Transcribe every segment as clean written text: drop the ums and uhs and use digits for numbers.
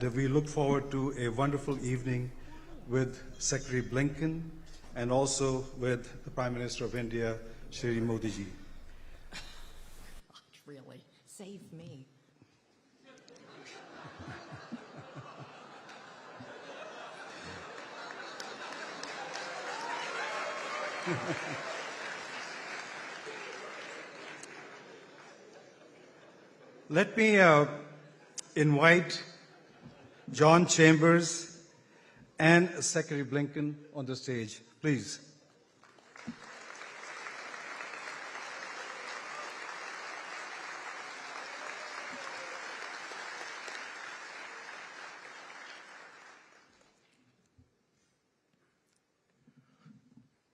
We look forward to a wonderful evening with Secretary Blinken and also with the Prime Minister of India, Shri Modi ji. Really, save me. Let me invite John Chambers and Secretary Blinken on the stage, please.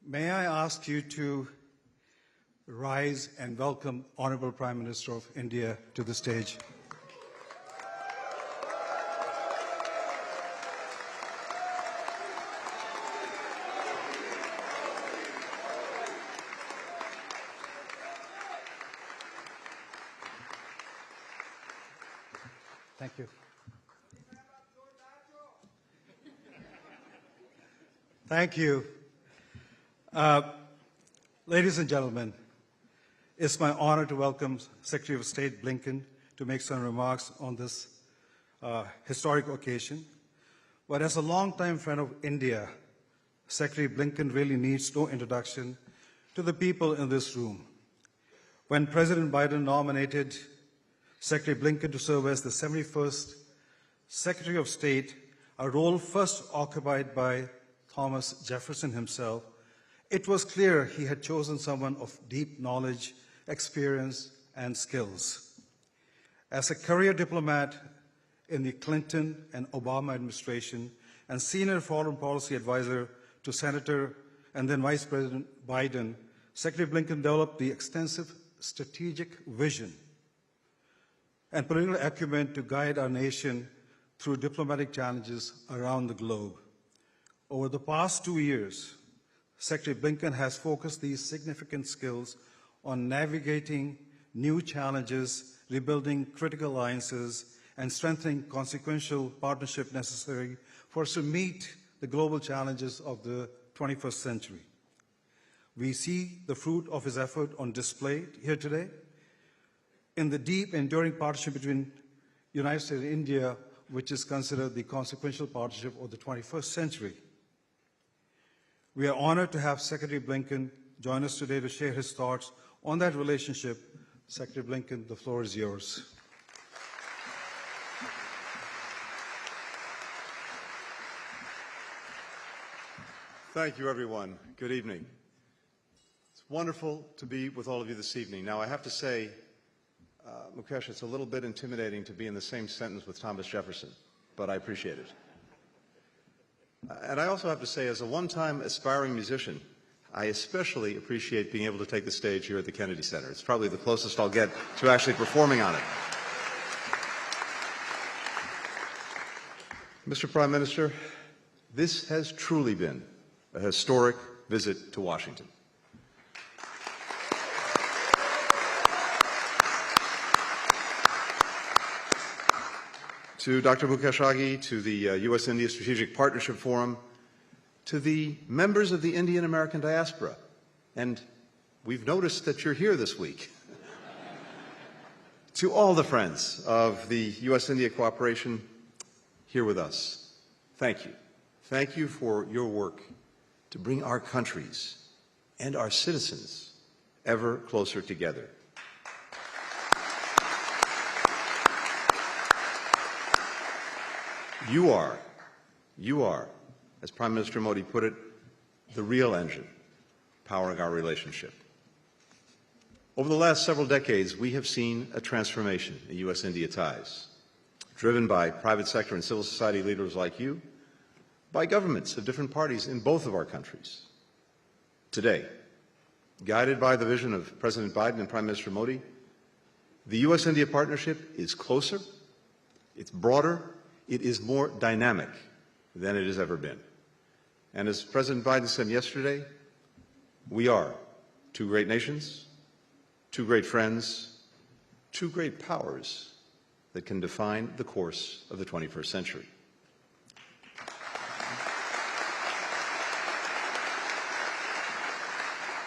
May I ask you to rise and welcome Honorable Prime Minister of India to the stage. Thank you. Thank you. Ladies and gentlemen, it's my honor to welcome Secretary of State Blinken to make some remarks on this historic occasion. But as a longtime friend of India, Secretary Blinken really needs no introduction to the people in this room. When President Biden nominated Secretary Blinken to serve as the 71st Secretary of State, a role first occupied by Thomas Jefferson himself, it was clear he had chosen someone of deep knowledge, experience, and skills. As a career diplomat in the Clinton and Obama administration and senior foreign policy advisor to Senator and then Vice President Biden, Secretary Blinken developed the extensive strategic vision and political acumen to guide our nation through diplomatic challenges around the globe. Over the past 2 years, Secretary Blinken has focused these significant skills on navigating new challenges, rebuilding critical alliances, and strengthening consequential partnership necessary for us to meet the global challenges of the 21st century. We see the fruit of his effort on display here today in the deep, enduring partnership between the United States and India, which is considered the consequential partnership of the 21st century. We are honored to have Secretary Blinken join us today to share his thoughts on that relationship. Secretary Blinken, the floor is yours. Thank you, everyone. Good evening. It's wonderful to be with all of you this evening. Now, I have to say, Mukesh, it's a little bit intimidating to be in the same sentence with Thomas Jefferson, but I appreciate it. And I also have to say, as a one-time aspiring musician, I especially appreciate being able to take the stage here at the Kennedy Center. It's probably the closest I'll get to actually performing on it. Mr. Prime Minister, this has truly been a historic visit to Washington. To Dr. Mukesh Aghi, to the U.S.-India Strategic Partnership Forum, to the members of the Indian American diaspora, and we've noticed that you're here this week, to all the friends of the U.S.-India cooperation here with us, thank you. Thank you for your work to bring our countries and our citizens ever closer together. You are, as Prime Minister Modi put it, the real engine powering our relationship. Over the last several decades, we have seen a transformation in U.S.-India ties, driven by private sector and civil society leaders like you, by governments of different parties in both of our countries. Today, guided by the vision of President Biden and Prime Minister Modi, the U.S.-India partnership is closer, it's broader, it is more dynamic than it has ever been. And as President Biden said yesterday, we are two great nations, two great friends, two great powers that can define the course of the 21st century.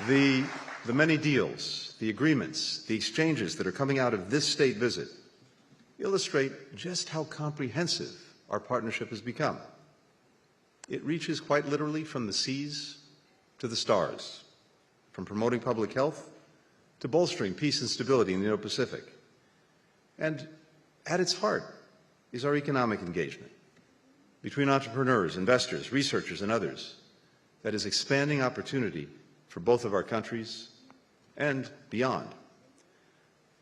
The many deals, the agreements, the exchanges that are coming out of this state visit illustrate just how comprehensive our partnership has become. It reaches quite literally from the seas to the stars, from promoting public health to bolstering peace and stability in the Indo-Pacific. And at its heart is our economic engagement between entrepreneurs, investors, researchers, and others that is expanding opportunity for both of our countries and beyond.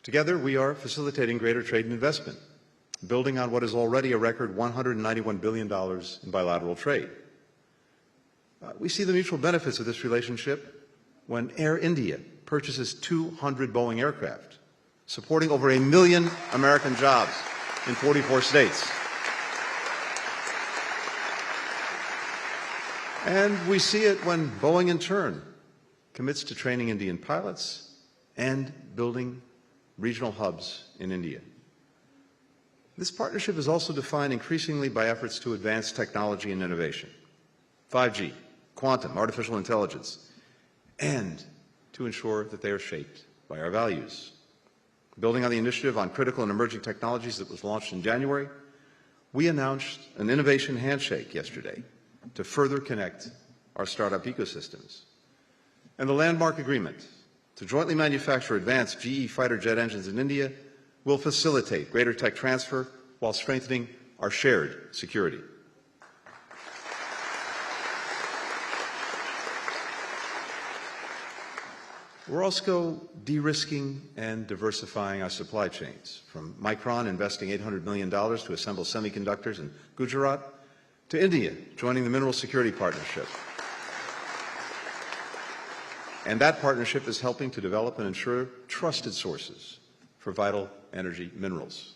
Together, we are facilitating greater trade and investment, building on what is already a record $191 billion in bilateral trade. We see the mutual benefits of this relationship when Air India purchases 200 Boeing aircraft, supporting over 1 million American jobs in 44 states. And we see it when Boeing, in turn, commits to training Indian pilots and building regional hubs in India. This partnership is also defined increasingly by efforts to advance technology and innovation, 5G, quantum, artificial intelligence, and to ensure that they are shaped by our values. Building on the initiative on critical and emerging technologies that was launched in January, we announced an innovation handshake yesterday to further connect our startup ecosystems. And the landmark agreement to jointly manufacture advanced GE fighter jet engines in India will facilitate greater tech transfer while strengthening our shared security. We're also de-risking and diversifying our supply chains, from Micron investing $800 million to assemble semiconductors in Gujarat, to India joining the Mineral Security Partnership. And that partnership is helping to develop and ensure trusted sources for vital energy minerals.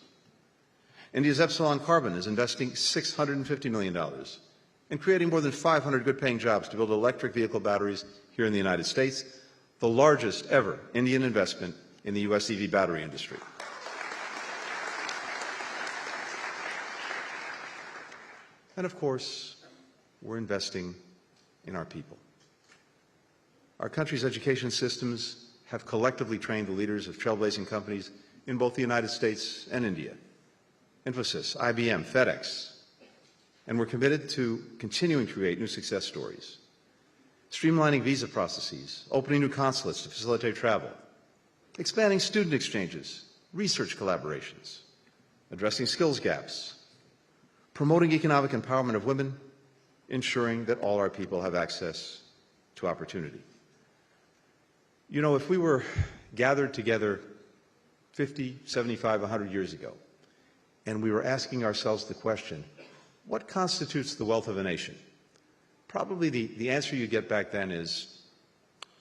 India's Epsilon Carbon is investing $650 million and creating more than 500 good-paying jobs to build electric vehicle batteries here in the United States, the largest ever Indian investment in the U.S. EV battery industry. And of course, we're investing in our people. Our country's education systems have collectively trained the leaders of trailblazing companies in both the United States and India, Infosys, IBM, FedEx, and we're committed to continuing to create new success stories, streamlining visa processes, opening new consulates to facilitate travel, expanding student exchanges, research collaborations, addressing skills gaps, promoting economic empowerment of women, ensuring that all our people have access to opportunity. You know, if we were gathered together 50, 75, 100 years ago, and we were asking ourselves the question, what constitutes the wealth of a nation? Probably the answer you get back then is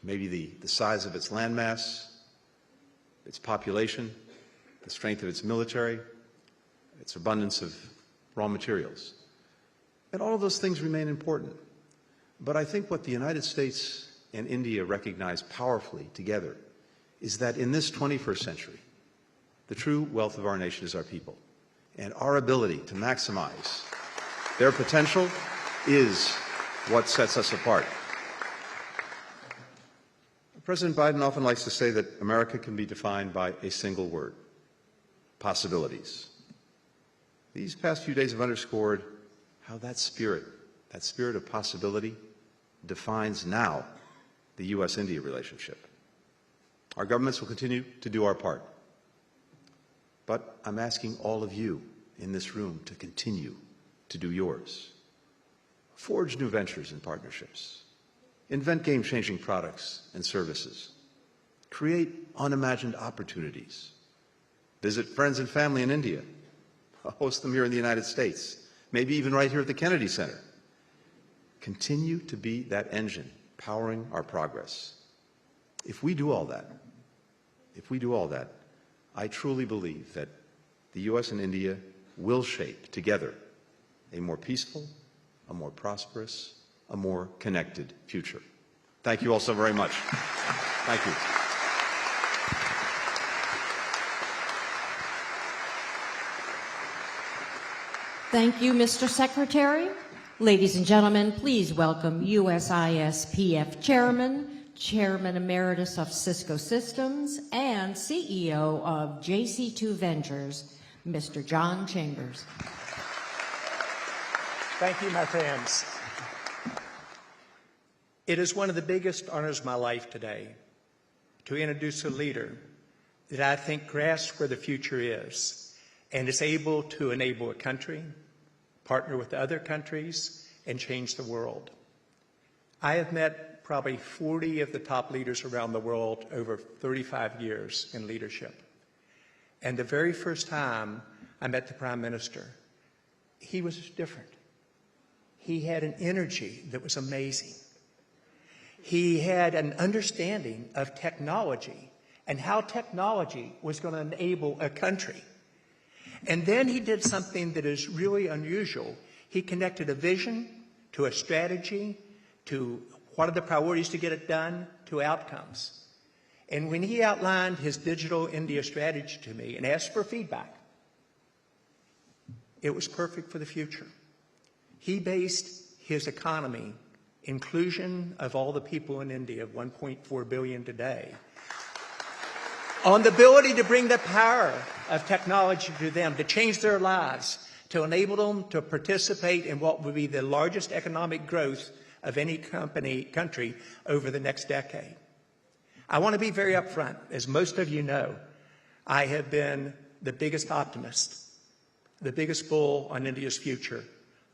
maybe the size of its landmass, its population, the strength of its military, its abundance of raw materials. And all of those things remain important. But I think what the United States and India recognize powerfully together is that in this 21st century, the true wealth of our nation is our people. And our ability to maximize their potential is what sets us apart. President Biden often likes to say that America can be defined by a single word: possibilities. These past few days have underscored how that spirit of possibility, defines now the U.S.-India relationship. Our governments will continue to do our part. But I'm asking all of you in this room to continue to do yours. Forge new ventures and partnerships. Invent game-changing products and services. Create unimagined opportunities. Visit friends and family in India. Host them here in the United States. Maybe even right here at the Kennedy Center. Continue to be that engine powering our progress. If we do all that, I truly believe that the U.S. and India will shape together a more peaceful, a more prosperous, a more connected future. Thank you all so very much. Thank you. Thank you, Mr. Secretary. Ladies and gentlemen, please welcome USIS-PF Chairman, Chairman Emeritus of Cisco Systems, and CEO of JC2 Ventures, Mr. John Chambers. Thank you, my friends. It is one of the biggest honors of my life today to introduce a leader that I think grasps where the future is and is able to enable a country, partner with other countries, and change the world. I have met probably 40 of the top leaders around the world over 35 years in leadership. And the very first time I met the Prime Minister, he was different. He had an energy that was amazing. He had an understanding of technology and how technology was going to enable a country. And then he did something that is really unusual. He connected a vision to a strategy, to what are the priorities to get it done, to outcomes. And when he outlined his Digital India strategy to me and asked for feedback, it was perfect for the future. He based his economy, inclusion of all the people in India, 1.4 billion today, on the ability to bring the power of technology to them, to change their lives, to enable them to participate in what will be the largest economic growth of any country over the next decade. I want to be very upfront. As most of you know, I have been the biggest optimist, the biggest bull on India's future,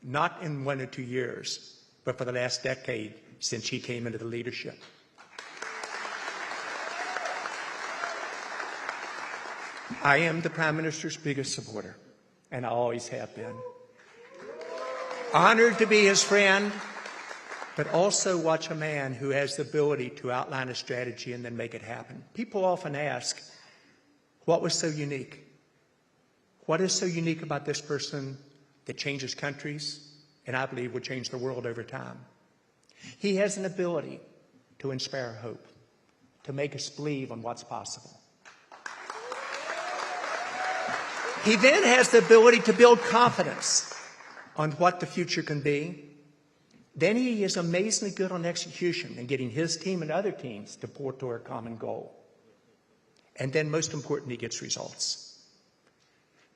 not in 1 or 2 years, but for the last decade since he came into the leadership. I am the Prime Minister's biggest supporter, and I always have been. Honored to be his friend, but also watch a man who has the ability to outline a strategy and then make it happen. People often ask, what was so unique? What is so unique about this person that changes countries, and I believe will change the world over time? He has an ability to inspire hope, to make us believe on what's possible. He then has the ability to build confidence on what the future can be. Then he is amazingly good on execution and getting his team and other teams to pour toward a common goal. And then most important, he gets results.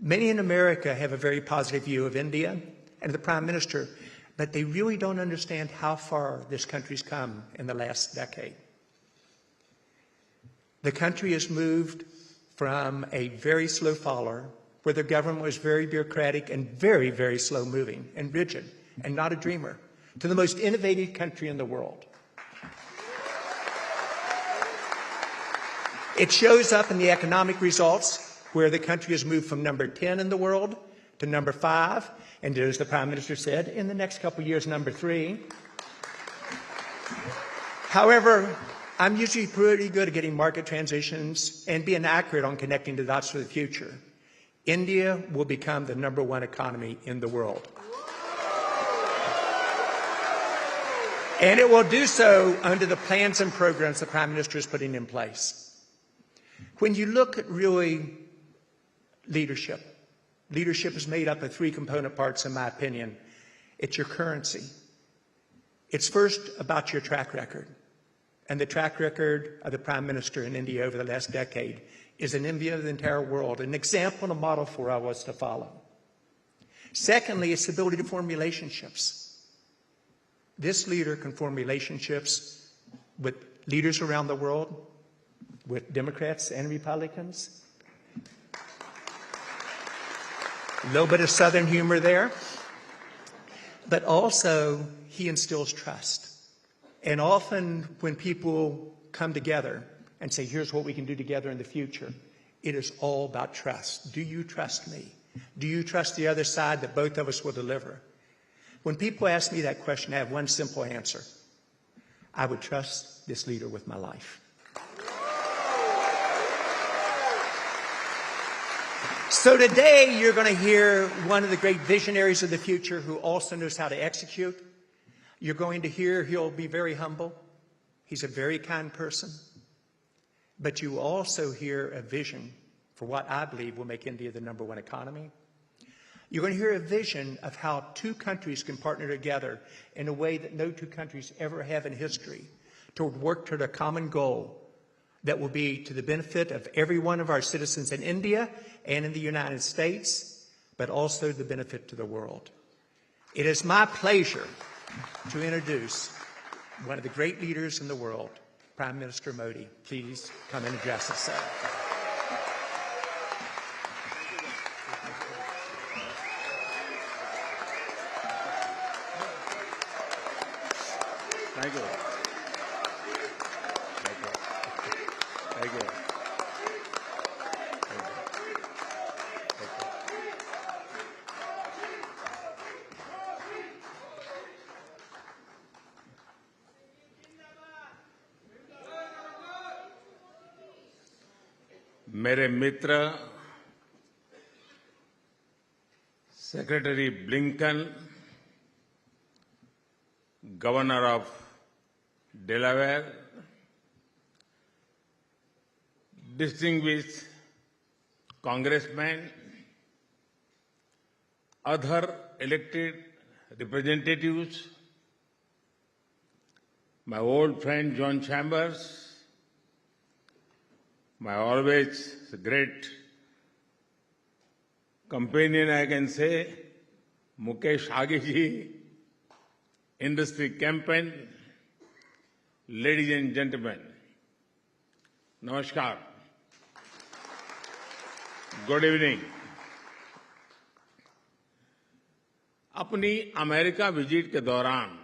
Many in America have a very positive view of India and the Prime Minister, but they really don't understand how far this country's come in the last decade. The country has moved from a very slow follower, where the government was very bureaucratic and very, very slow moving and rigid and not a dreamer, to the most innovative country in the world. It shows up in the economic results, where the country has moved from number 10 in the world to number 5, and as the Prime Minister said, in the next couple of years, number 3. However, I'm usually pretty good at getting market transitions and being accurate on connecting the dots for the future. India will become the number 1 economy in the world. And it will do so under the plans and programs the Prime Minister is putting in place. When you look at really leadership is made up of 3 component parts, in my opinion. It's your currency. It's first about your track record. And the track record of the Prime Minister in India over the last decade is an envy of the entire world, an example and a model for us to follow. Secondly, it's the ability to form relationships. This leader can form relationships with leaders around the world, with Democrats and Republicans. A little bit of Southern humor there. But also, he instills trust. And often when people come together and say, here's what we can do together in the future, it is all about trust. Do you trust me? Do you trust the other side that both of us will deliver? When people ask me that question, I have one simple answer. I would trust this leader with my life. So today you're going to hear one of the great visionaries of the future who also knows how to execute. You're going to hear he'll be very humble. He's a very kind person. But you also hear a vision for what I believe will make India the number 1 economy. You're going to hear a vision of how two countries can partner together in a way that no two countries ever have in history to work toward a common goal that will be to the benefit of every one of our citizens in India and in the United States, but also the benefit to the world. It is my pleasure to introduce one of the great leaders in the world, Prime Minister Modi. Please come and address us, sir. Thank you. Thank you. मेरे मित्र secretary Blinken, governor of Delaware, distinguished congressmen, other elected representatives, my old friend John Chambers, my always great companion, I can say, Mukesh Agiji, industry campaign, ladies and gentlemen, namaskar, good evening. अपनी America visit के दौरान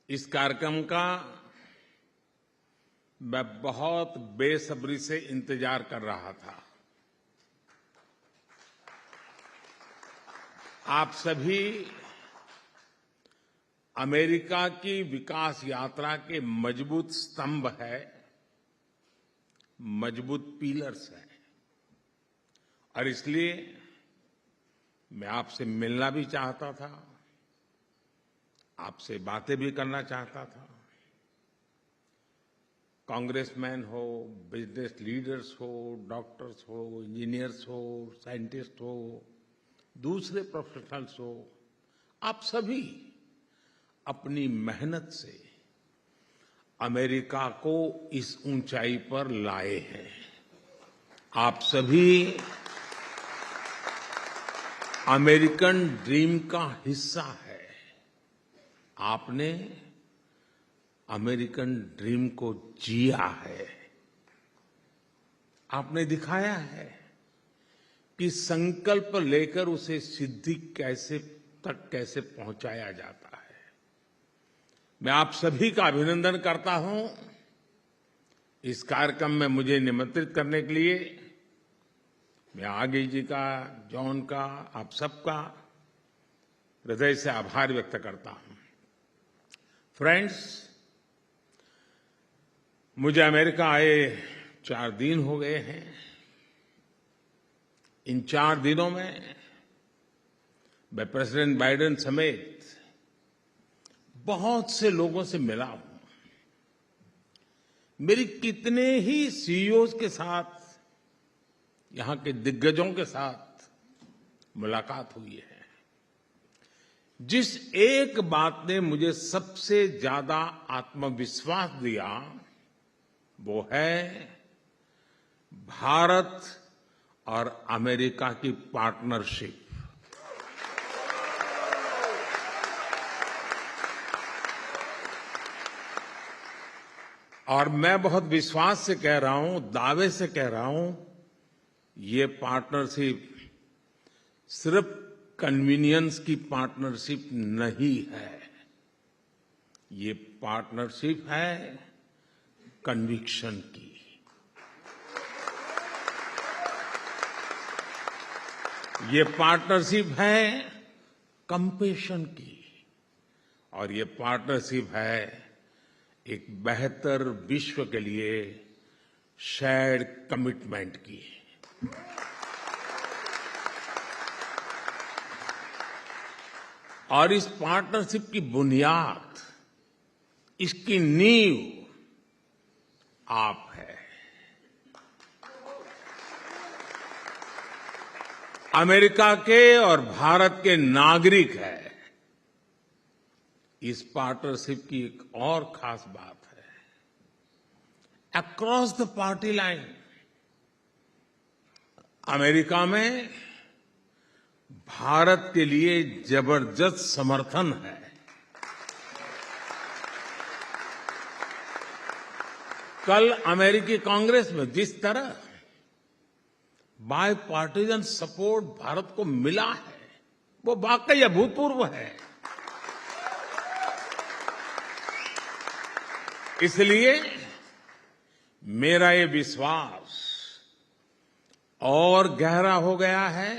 इस कार्यक्रम का मैं बहुत बेसब्री से इंतजार कर रहा था। आप सभी अमेरिका की विकास यात्रा के मजबूत स्तंभ है, मजबूत पिलर्स हैं, और इसलिए मैं आपसे मिलना भी चाहता था, आपसे बातें भी करना चाहता था। कांग्रेसमैन हो, बिजनेस लीडर्स हो, डॉक्टर्स हो, इंजीनियर्स हो, साइंटिस्ट हो, दूसरे प्रोफेशनल्स हो, आप सभी अपनी मेहनत से अमेरिका को इस ऊंचाई पर लाए हैं। आप सभी अमेरिकन ड्रीम का हिस्सा है। आपने अमेरिकन ड्रीम को जिया है। आपने दिखाया है कि संकल्प लेकर उसे सिद्धि कैसे पहुंचाया जाता है। मैं आप सभी का अभिनंदन करता हूं इस कार्यक्रम में मुझे निमंत्रित करने के लिए। मैं आगे जी का, जॉन का, आप सबका हृदय से आभार व्यक्त करता हूं। फ्रेंड्स, मुझे अमेरिका आए 4 दिन हो गए हैं। इन 4 दिनों में मैं प्रेसिडेंट बाइडेन समेत बहुत से लोगों से मिला हूं। मेरी कितने ही सीईओज के साथ, यहां के दिग्गजों के साथ मुलाकात हुई है। जिस एक बात ने मुझे सबसे ज्यादा आत्मविश्वास दिया वो है भारत और अमेरिका की पार्टनरशिप। और मैं बहुत विश्वास से कह रहा हूं, दावे से कह रहा हूं, ये पार्टनरशिप सिर्फ कन्वीनियंस की पार्टनरशिप नहीं है। ये पार्टनरशिप है कन्विक्शन की। ये पार्टनरशिप है कंपैशन की। और ये पार्टनरशिप है एक बेहतर विश्व के लिए शेयर्ड कमिटमेंट की। और इस पार्टनरशिप की बुनियाद, इसकी नींव आप है। अमेरिका के और भारत के नागरिक हैं। इस पार्टनरशिप की एक और खास बात है, across the party line America में भारत के लिए जबरदस्त समर्थन है। कल अमेरिकी कांग्रेस में जिस तरह बाय पार्टीजन सपोर्ट भारत को मिला है, वो वाकई अभूतपूर्व है। इसलिए मेरा ये विश्वास और गहरा हो गया है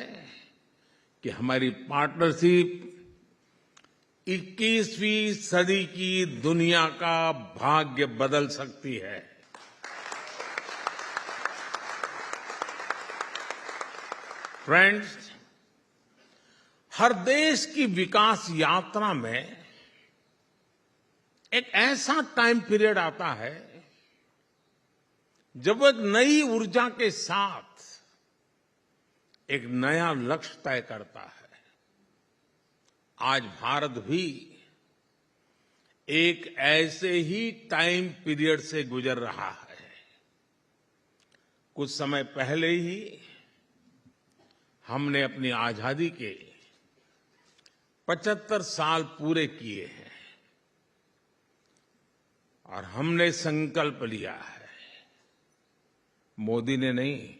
कि हमारी पार्टनरशिप 21वीं सदी की दुनिया का भाग्य बदल सकती है। फ्रेंड्स, हर देश की विकास यात्रा में एक ऐसा टाइम पीरियड आता है जब वो एक नई ऊर्जा के साथ एक नया लक्ष्य तय करता है। आज भारत भी एक ऐसे ही टाइम पीरियड से गुजर रहा है। कुछ समय पहले ही हमने अपनी आजादी के 75 साल पूरे किए हैं और हमने संकल्प लिया है, मोदी ने नहीं,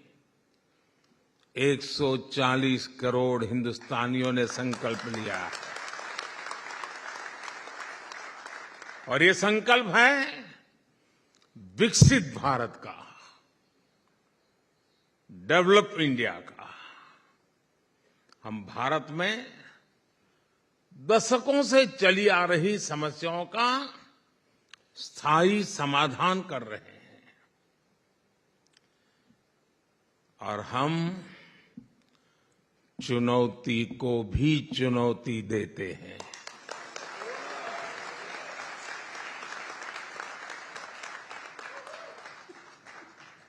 140 करोड़ हिंदुस्तानियों ने संकल्प लिया है। और ये संकल्प है विकसित भारत का, डेवलप इंडिया का। हम भारत में दशकों से चली आ रही समस्याओं का स्थायी समाधान कर रहे हैं और हम चुनौती को भी चुनौती देते हैं।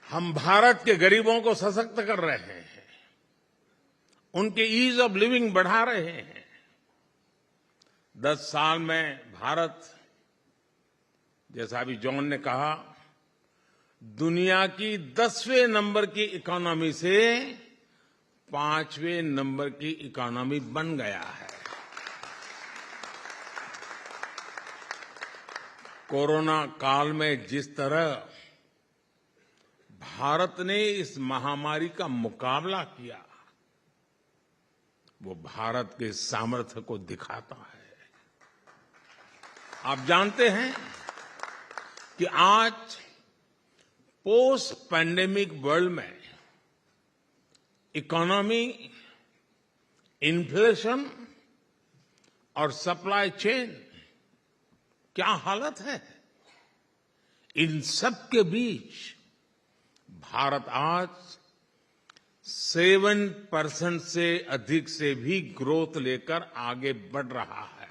हम भारत के गरीबों को सशक्त कर रहे हैं, उनके ईज ऑफ लिविंग बढ़ा रहे हैं। 10 साल में भारत, जैसा अभी जॉन ने कहा, दुनिया की 10वें नंबर की इकोनॉमी से 5वें नंबर की इकोनॉमी बन गया है। कोरोना काल में जिस तरह भारत ने इस महामारी का मुकाबला किया, वो भारत के सामर्थ्य को दिखाता है। आप जानते हैं कि आज पोस्ट पैंडेमिक वर्ल्ड में इकोनॉमी, इन्फ्लेशन और सप्लाई चेन क्या हालत है। इन सब के बीच भारत आज 7% से अधिक से भी ग्रोथ लेकर आगे बढ़ रहा है।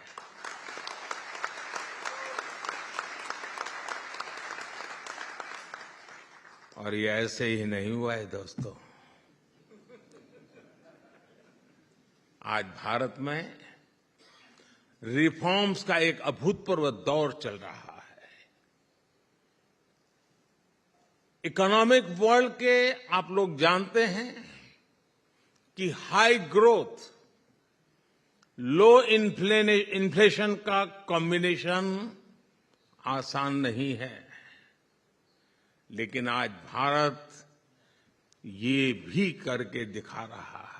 और ये ऐसे ही नहीं हुआ है दोस्तों। आज भारत में रिफॉर्म्स का एक अभूतपूर्व दौर चल रहा है। इकोनॉमिक वर्ल्ड के आप लोग जानते हैं कि हाई ग्रोथ, लो इन्फ्लेशन का कॉम्बिनेशन आसान नहीं है, लेकिन आज भारत ये भी करके दिखा रहा है।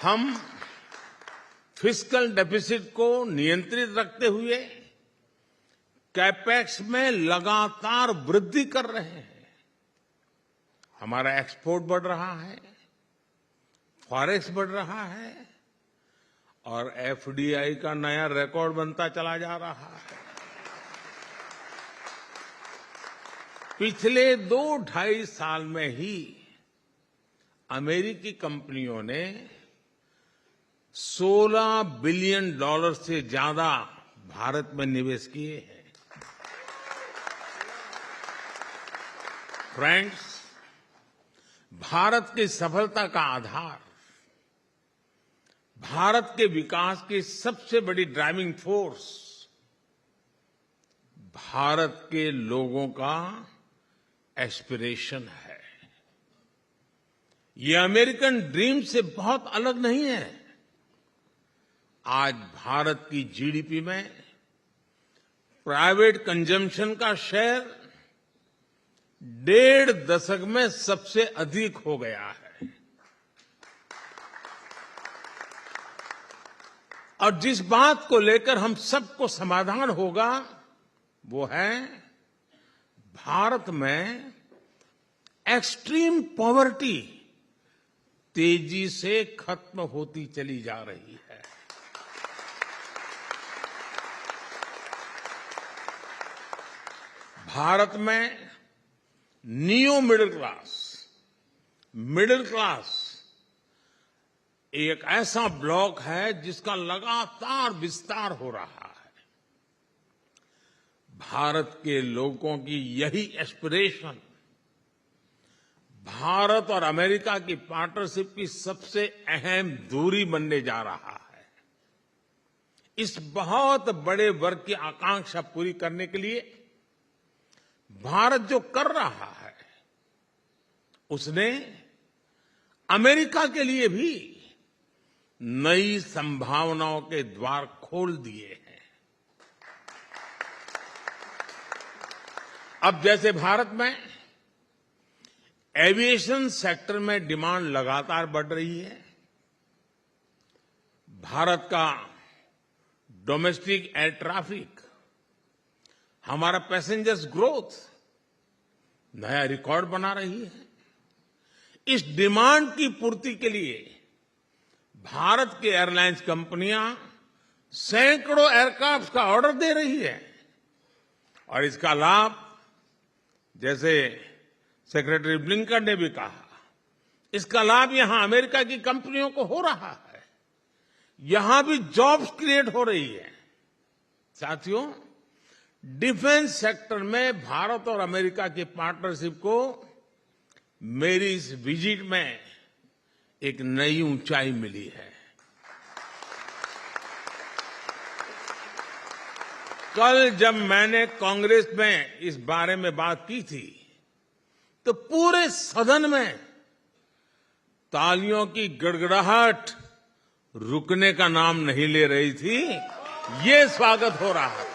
हम फिस्कल डेफिसिट को नियंत्रित रखते हुए कैपेक्स में लगातार वृद्धि कर रहे हैं। हमारा एक्सपोर्ट बढ़ रहा है, फॉरेक्स बढ़ रहा है और एफडीआई का नया रिकॉर्ड बनता चला जा रहा है। पिछले 2-2.5 साल में ही अमेरिकी कंपनियों ने $16 बिलियन से ज्यादा भारत में निवेश किए हैं। फ्रेंड्स, भारत की सफलता का आधार, भारत के विकास की सबसे बड़ी ड्राइविंग फोर्स भारत के लोगों का एस्पिरेशन है। ये अमेरिकन ड्रीम से बहुत अलग नहीं है। आज भारत की जीडीपी में प्राइवेट कंजम्पशन का शेयर 1.5 दशक में सबसे अधिक हो गया है। और जिस बात को लेकर हम सबको समाधान होगा वो है भारत में एक्सट्रीम पॉवर्टी तेजी से खत्म होती चली जा रही है। भारत में नियो मिडिल क्लास एक ऐसा ब्लॉक है जिसका लगातार विस्तार हो रहा है। भारत के लोगों की यही एस्पिरेशन भारत और अमेरिका की पार्टनरशिप की सबसे अहम दूरी बनने जा रहा है। इस बहुत बड़े वर्ग की आकांक्षा पूरी करने के लिए भारत जो कर रहा है उसने अमेरिका के लिए भी नई संभावनाओं के द्वार खोल दिए हैं। अब जैसे भारत में एविएशन सेक्टर में डिमांड लगातार बढ़ रही है, भारत का डोमेस्टिक एयर ट्रैफिक, हमारा पैसेंजर्स ग्रोथ नया रिकॉर्ड बना रही है। इस डिमांड की पूर्ति के लिए भारत की एयरलाइंस कंपनियां सैकड़ों एयरक्राफ्ट का ऑर्डर दे रही है और इसका लाभ, जैसे सेक्रेटरी ब्लिंकन ने भी कहा, इसका लाभ यहां अमेरिका की कंपनियों को हो रहा है। यहां भी जॉब्स क्रिएट हो रही है। साथियों, डिफेंस सेक्टर में भारत और अमेरिका की पार्टनरशिप को मेरी इस विजिट में एक नई ऊंचाई मिली है। कल जब मैंने कांग्रेस में इस बारे में बात की थी तो पूरे सदन में तालियों की गड़गड़ाहट रुकने का नाम नहीं ले रही थी। ये स्वागत हो रहा है।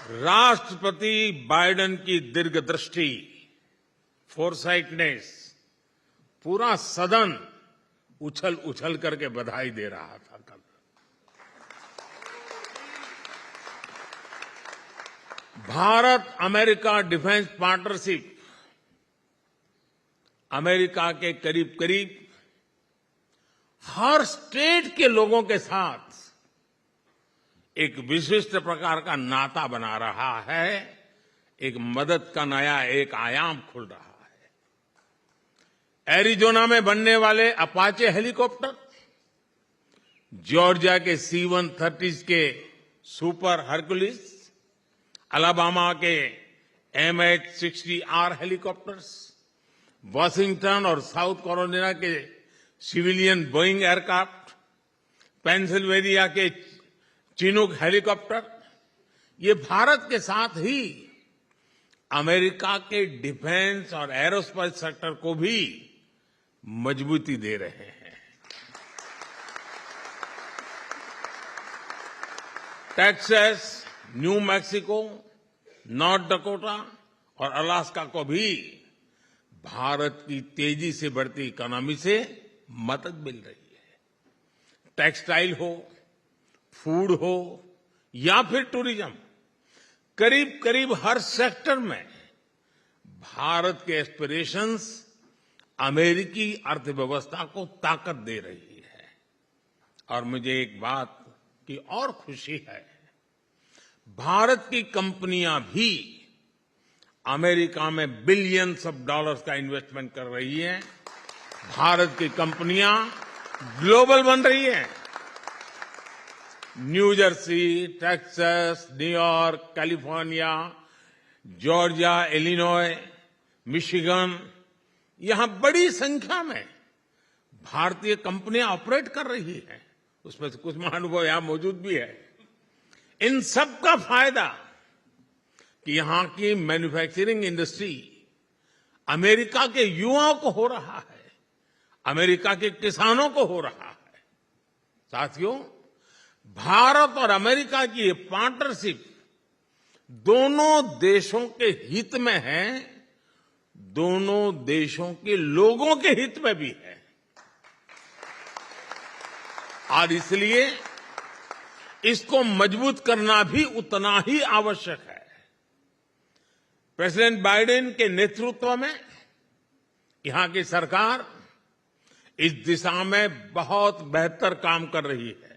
राष्ट्रपति बाइडेन की दीर्घदृष्टि, फोरसाइटनेस, पूरा सदन उछल उछल करके बधाई दे रहा था कल। Bharat America defence partnership America के करीब करीब हर स्टेट के लोगों के साथ एक विशिष्ट प्रकार का नाता बना रहा है। एक मदद का नया एक आयाम खुल रहा है। एरिजोना में बनने वाले अपाचे हेलीकॉप्टर, जॉर्जिया के C-130 के सुपर हरकुलिस, अलाबामा के MH-60R हेलीकॉप्टर्स, वाशिंगटन और साउथ कैरोलिना के सिविलियन बोइंग एयरक्राफ्ट, पेंसिल्वेनिया के चिनूक हेलीकॉप्टर, ये भारत के साथ ही अमेरिका के डिफेंस और एरोस्पेस सेक्टर को भी मजबूती दे रहे हैं। Texas, new Mexico, north Dakota और अलास्का को भी भारत की तेजी से बढ़ती इकोनॉमी से मदद मिल रही है। टेक्सटाइल हो, फूड हो या फिर टूरिज्म, करीब करीब हर सेक्टर में भारत के एस्पिरेशंस अमेरिकी अर्थव्यवस्था को ताकत दे रही है। और मुझे एक बात की और खुशी है, भारत की कंपनियां भी अमेरिका में बिलियंस ऑफ डॉलर्स का इन्वेस्टमेंट कर रही हैं। भारत की कंपनियां ग्लोबल बन रही हैं। New Jersey, Texas, New York, California, Georgia, Illinois, Michigan, यहां बड़ी संख्या में भारतीय कंपनियां ऑपरेट कर रही हैं। उसमें से कुछ महानुभाव यहां मौजूद भी है। इन सब का फायदा कि यहां की मैन्युफैक्चरिंग इंडस्ट्री अमेरिका के युवाओं को हो रहा है, अमेरिका के किसानों को हो रहा है। साथियों, भारत और अमेरिका की ये पार्टनरशिप दोनों देशों के हित में है, दोनों देशों के लोगों के हित में भी है। और इसलिए इसको मजबूत करना भी उतना ही आवश्यक है। प्रेसिडेंट बाइडेन के नेतृत्व में यहां की सरकार इस दिशा में बहुत बेहतर काम कर रही है।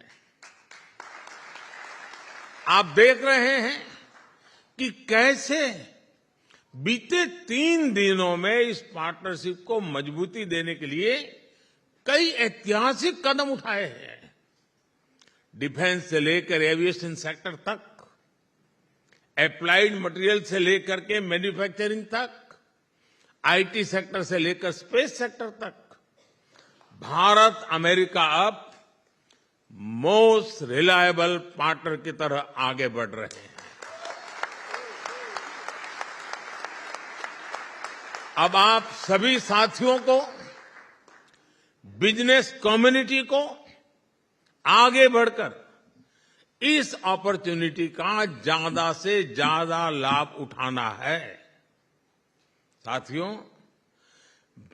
आप देख रहे हैं कि कैसे बीते 3 दिनों में इस पार्टनरशिप को मजबूती देने के लिए कई ऐतिहासिक कदम उठाए हैं। डिफेंस से लेकर एविएशन सेक्टर तक, अप्लाइड मटेरियल से लेकर के मैन्युफैक्चरिंग तक, आईटी सेक्टर से लेकर स्पेस सेक्टर तक, भारत अमेरिका अब मोस्ट रिलायबल पार्टनर की तरह आगे बढ़ रहे हैं। अब आप सभी साथियों को, बिजनेस कम्युनिटी को आगे बढ़कर इस अपॉर्चुनिटी का ज्यादा से ज्यादा लाभ उठाना है। साथियों,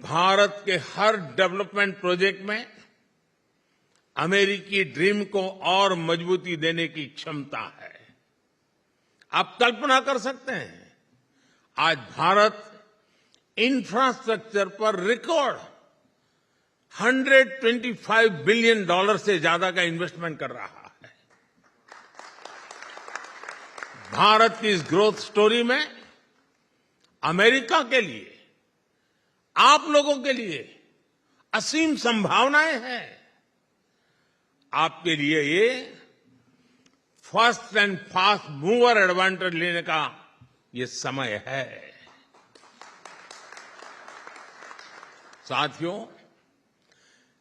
भारत के हर डेवलपमेंट प्रोजेक्ट में अमेरिकी ड्रीम को और मजबूती देने की क्षमता है। आप कल्पना कर सकते हैं, आज भारत इंफ्रास्ट्रक्चर पर रिकॉर्ड $125 बिलियन से ज्यादा का इन्वेस्टमेंट कर रहा है। भारत की इस ग्रोथ स्टोरी में अमेरिका के लिए, आप लोगों के लिए असीम संभावनाएं हैं। आपके लिए ये first and fast mover advantage लेने का ये समय है। साथियों,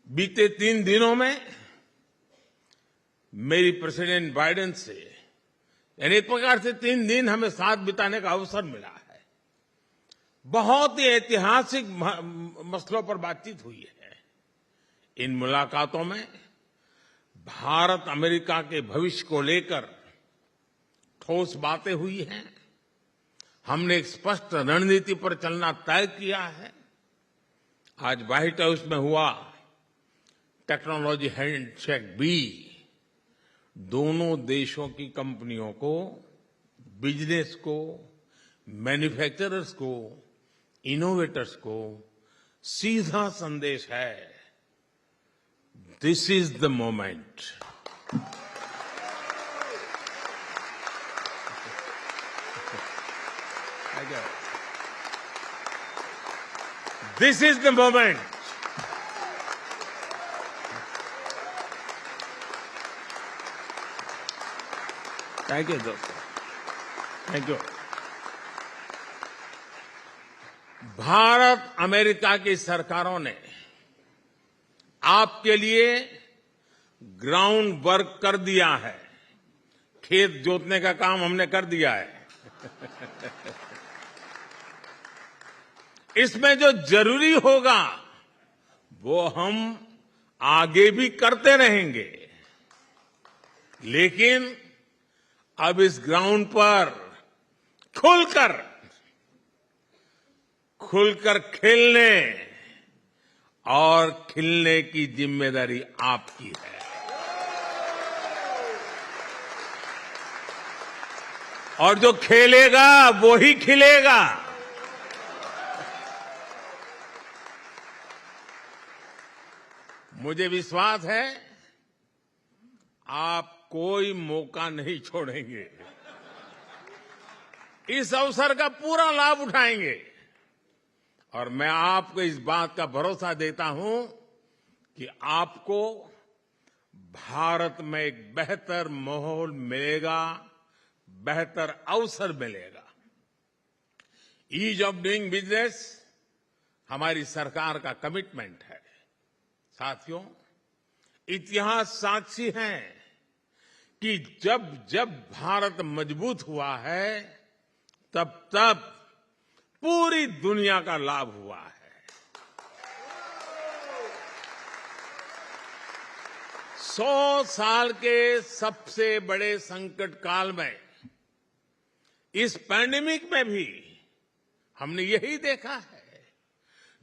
बीते 3 दिनों में मेरी प्रेसिडेंट बाइडेन से, यानी एक प्रकार से 3 दिन हमें साथ बिताने का अवसर मिला है। बहुत ही ऐतिहासिक मसलों पर बातचीत हुई है। इन मुलाकातों में भारत अमेरिका के भविष्य को लेकर ठोस बातें हुई हैं। हमने एक स्पष्ट रणनीति पर चलना तय किया है। आज व्हाइट हाउस में हुआ टेक्नोलॉजी हैंडशेक भी दोनों देशों की कंपनियों को, बिजनेस को, मैन्युफैक्चरर्स को, इनोवेटर्स को सीधा संदेश है, this is the moment. This is the moment. Thank you दोस्तों, थैंक यू। भारत अमेरिका की सरकारों ने आपके लिए ग्राउंड वर्क कर दिया है। खेत जोतने का काम हमने कर दिया है। इसमें जो जरूरी होगा वो हम आगे भी करते रहेंगे, लेकिन अब इस ग्राउंड पर खुलकर खेलने और खिलने की जिम्मेदारी आपकी है। और जो खेलेगा वो ही खिलेगा। मुझे विश्वास है आप कोई मौका नहीं छोड़ेंगे, इस अवसर का पूरा लाभ उठाएंगे। और मैं आपको इस बात का भरोसा देता हूं कि आपको भारत में एक बेहतर माहौल मिलेगा, बेहतर अवसर मिलेगा। ईज ऑफ डूइंग बिजनेस हमारी सरकार का कमिटमेंट है। साथियों, इतिहास साक्षी है कि जब जब भारत मजबूत हुआ है, तब तब पूरी दुनिया का लाभ हुआ है। 100 साल के सबसे बड़े संकट काल में, इस पैंडेमिक में भी हमने यही देखा है।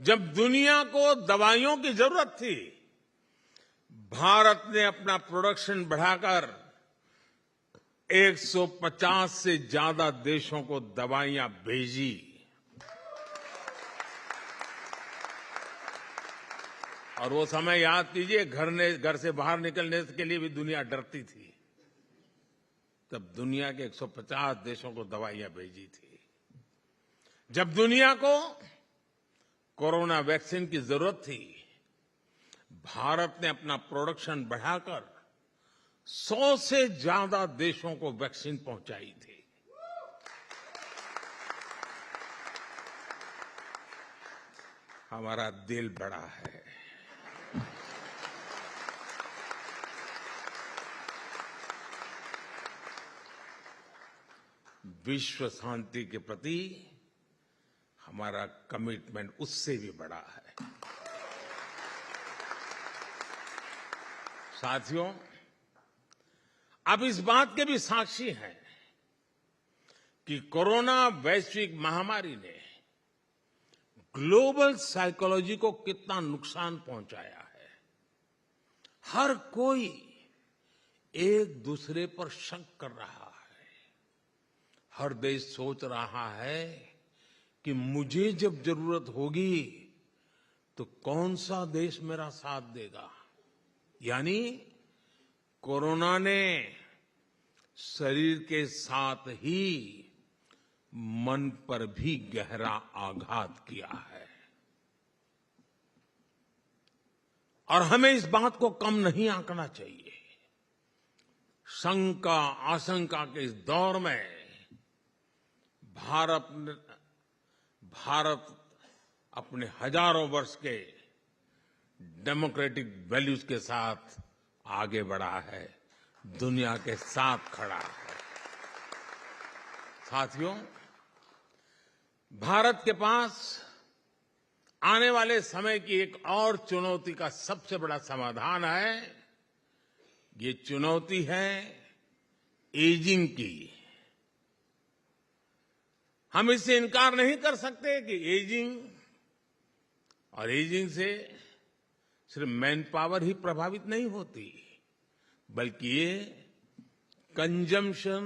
जब दुनिया को दवाइयों की जरूरत थी, भारत ने अपना प्रोडक्शन बढ़ाकर 150 से ज्यादा देशों को दवाइयां भेजी। और वो समय याद कीजिए, घर से बाहर निकलने के लिए भी दुनिया डरती थी। तब दुनिया के 150 देशों को दवाइयां भेजी थी। जब दुनिया को कोरोना वैक्सीन की जरूरत थी, भारत ने अपना प्रोडक्शन बढ़ाकर 100 से ज्यादा देशों को वैक्सीन पहुंचाई थी। हमारा दिल बड़ा है। विश्व शांति के प्रति हमारा कमिटमेंट उससे भी बड़ा है। साथियों, अब इस बात के भी साक्षी हैं कि कोरोना वैश्विक महामारी ने ग्लोबल साइकोलॉजी को कितना नुकसान पहुंचाया है। हर कोई एक दूसरे पर शक कर रहा है। हर देश सोच रहा है कि मुझे जब जरूरत होगी तो कौन सा देश मेरा साथ देगा। यानी कोरोना ने शरीर के साथ ही मन पर भी गहरा आघात किया है। और हमें इस बात को कम नहीं आंकना चाहिए। शंका आशंका के इस दौर में भारत अपने हजारों वर्ष के डेमोक्रेटिक वैल्यूज के साथ आगे बढ़ा है, दुनिया के साथ खड़ा है। साथियों, भारत के पास आने वाले समय की एक और चुनौती का सबसे बड़ा समाधान है। ये चुनौती है एजिंग की। हम इससे इनकार नहीं कर सकते कि एजिंग से सिर्फ मैन पावर ही प्रभावित नहीं होती, बल्कि ये कंजम्पशन,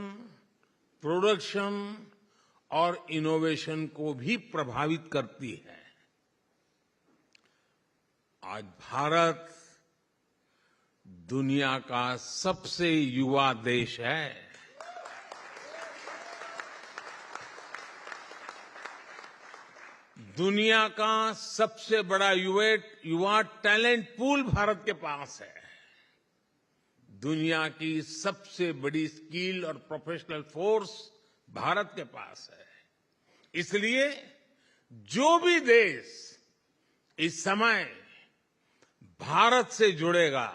प्रोडक्शन और इनोवेशन को भी प्रभावित करती है। आज भारत दुनिया का सबसे युवा देश है। दुनिया का सबसे बड़ा युवा टैलेंट पूल भारत के पास है। दुनिया की सबसे बड़ी स्किल और प्रोफेशनल फोर्स भारत के पास है। इसलिए जो भी देश इस समय भारत से जुड़ेगा,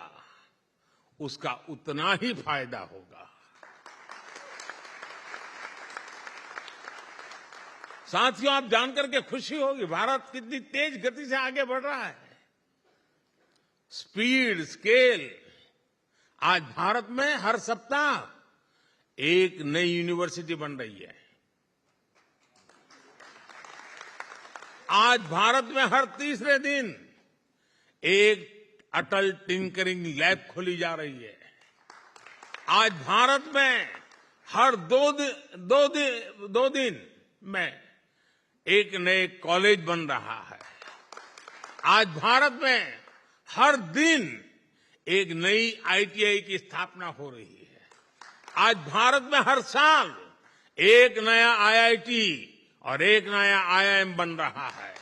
उसका उतना ही फायदा होगा। साथियों, आप जानकर के खुशी होगी, भारत कितनी तेज गति से आगे बढ़ रहा है। Speed, scale. आज भारत में हर सप्ताह एक नई यूनिवर्सिटी बन रही है। आज भारत में हर तीसरे दिन एक अटल टिंकरिंग लैब खोली जा रही है। आज भारत में हर दो दिन में एक नए कॉलेज बन रहा है। आज भारत में हर दिन एक नई आईटीआई की स्थापना हो रही है। आज भारत में हर साल एक नया आईआईटी और एक नया आईआईएम बन रहा है।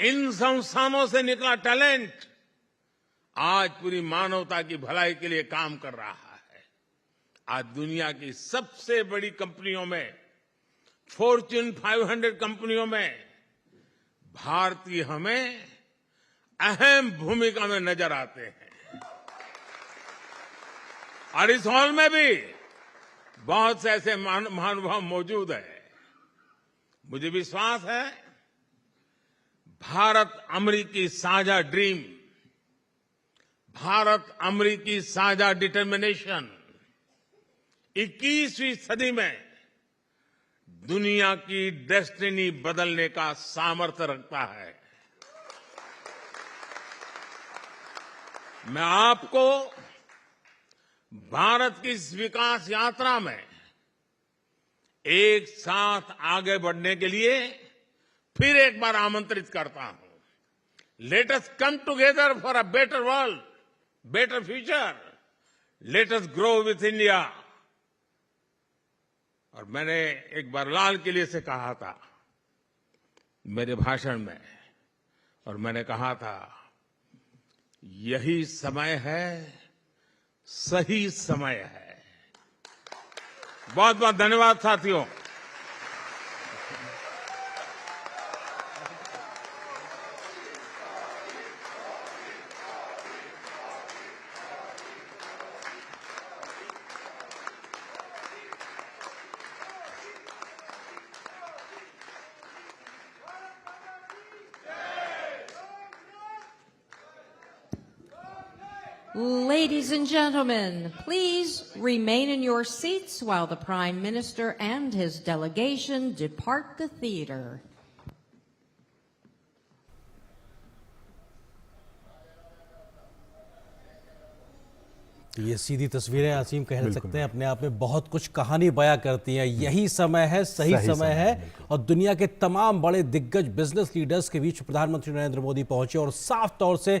इन संस्थानों से निकला टैलेंट आज पूरी मानवता की भलाई के लिए काम कर रहा है। आज दुनिया की सबसे बड़ी कंपनियों में, फॉर्च्यून 500 कंपनियों में भारतीय हमें अहम भूमिका में नजर आते हैं। और इस हॉल में भी बहुत से ऐसे महानुभाव मौजूद हैं। मुझे विश्वास है भारत अमेरिकी साझा ड्रीम, भारत अमेरिकी साझा डिटर्मिनेशन 21वीं सदी में दुनिया की डेस्टिनी बदलने का सामर्थ्य रखता है। मैं आपको भारत की इस विकास यात्रा में एक साथ आगे बढ़ने के लिए फिर एक बार आमंत्रित करता हूं। Let us come together for a better world, better future. Let us grow with India. और मैंने एक बार लाल किले से कहा था मेरे भाषण में, और मैंने कहा था यही समय है, सही समय है। बहुत बहुत धन्यवाद साथियों। Ladies and gentlemen, please remain in your seats while the Prime Minister and his delegation depart the theater. ये सीधी तस्वीरें आसिम कह सकते हैं अपने आप में बहुत कुछ कहानी बयां करती हैं। यही समय है, सही समय है। और दुनिया के तमाम बड़े दिग्गज बिजनेस लीडर्स के बीच प्रधानमंत्री नरेंद्र मोदी पहुंचे और साफ तौर से